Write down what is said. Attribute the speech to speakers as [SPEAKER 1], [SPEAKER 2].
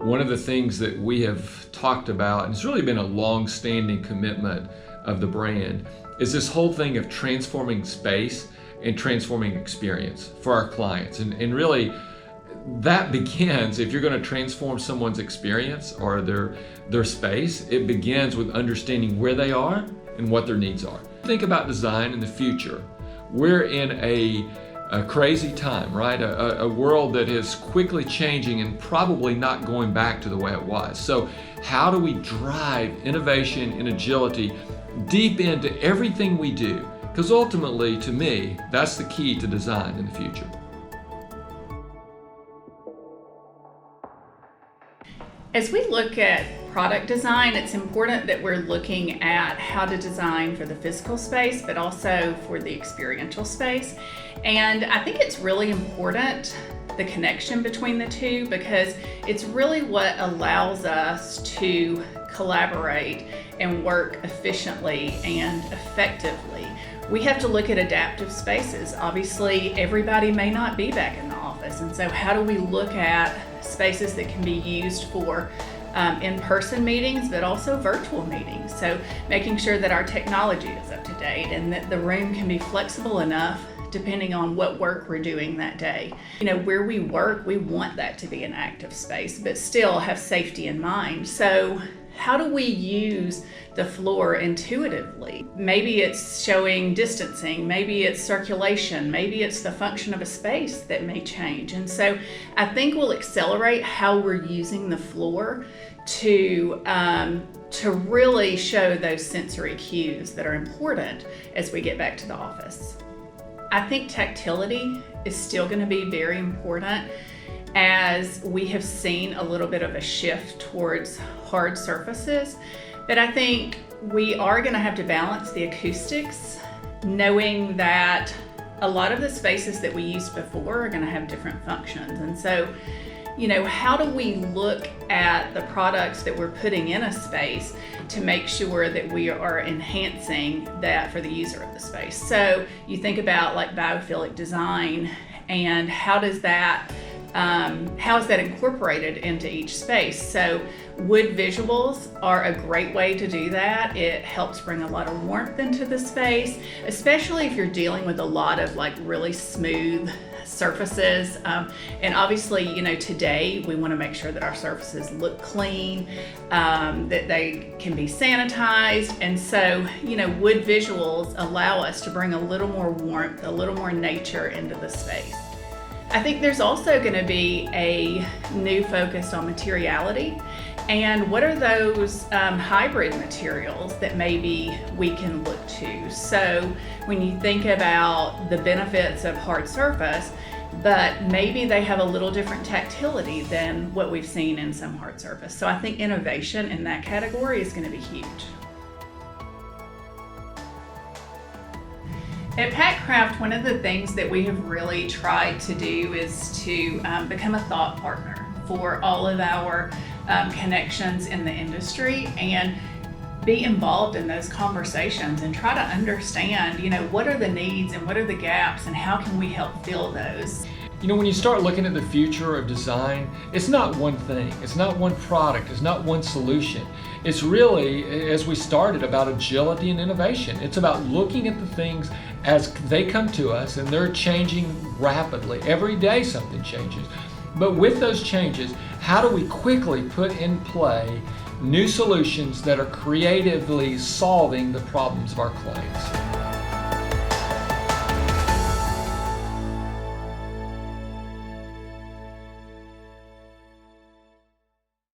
[SPEAKER 1] One of the things that we have talked about, and it's really been a long-standing commitment of the brand, is this whole thing of transforming space and transforming experience for our clients. And really, that begins, if you're going to transform someone's experience or their space, it begins with understanding where they are and what their needs are. Think about design in the future. We're in a crazy time, right? A world that is quickly changing and probably not going back to the way it was. So how do we drive innovation and agility deep into everything we do? Because ultimately, to me, that's the key to design in the future.
[SPEAKER 2] As we look at product design, it's important that we're looking at how to design for the physical space, but also for the experiential space. And I think it's really important, the connection between the two, because it's really what allows us to collaborate and work efficiently and effectively. We have to look at adaptive spaces. Obviously, everybody may not be back in the office, and so how do we look at spaces that can be used for in-person meetings, but also virtual meetings? So making sure that our technology is up to date and that the room can be flexible enough depending on what work we're doing that day. You know, where we work, we want that to be an active space, but still have safety in mind. So how do we use the floor intuitively? Maybe it's showing distancing, maybe it's circulation, maybe it's the function of a space that may change. And so I think we'll accelerate how we're using the floor to really show those sensory cues that are important as we get back to the office. I think tactility is still going to be very important, as we have seen a little bit of a shift towards hard surfaces. But I think we are going to have to balance the acoustics, knowing that a lot of the spaces that we used before are going to have different functions. And so, you know, how do we look at the products that we're putting in a space to make sure that we are enhancing that for the user of the space? So you think about like biophilic design, and how is that incorporated into each space? So wood visuals are a great way to do that. It helps bring a lot of warmth into the space, especially if you're dealing with a lot of like really smooth surfaces. And obviously, you know, today we want to make sure that our surfaces look clean, that they can be sanitized. And so, you know, wood visuals allow us to bring a little more warmth, a little more nature into the space. I think there's also going to be a new focus on materiality, and what are those hybrid materials that maybe we can look to. So when you think about the benefits of hard surface, but maybe they have a little different tactility than what we've seen in some hard surface. So I think innovation in that category is going to be huge. At PacCraft, one of the things that we have really tried to do is to become a thought partner for all of our connections in the industry, and be involved in those conversations and try to understand, you know, what are the needs and what are the gaps and how can we help fill those.
[SPEAKER 1] You know, when you start looking at the future of design, it's not one thing, it's not one product, it's not one solution. It's really, as we started, about agility and innovation. It's about looking at the things as they come to us, and they're changing rapidly. Every day something changes. But with those changes, how do we quickly put in play new solutions that are creatively solving the problems of our clients?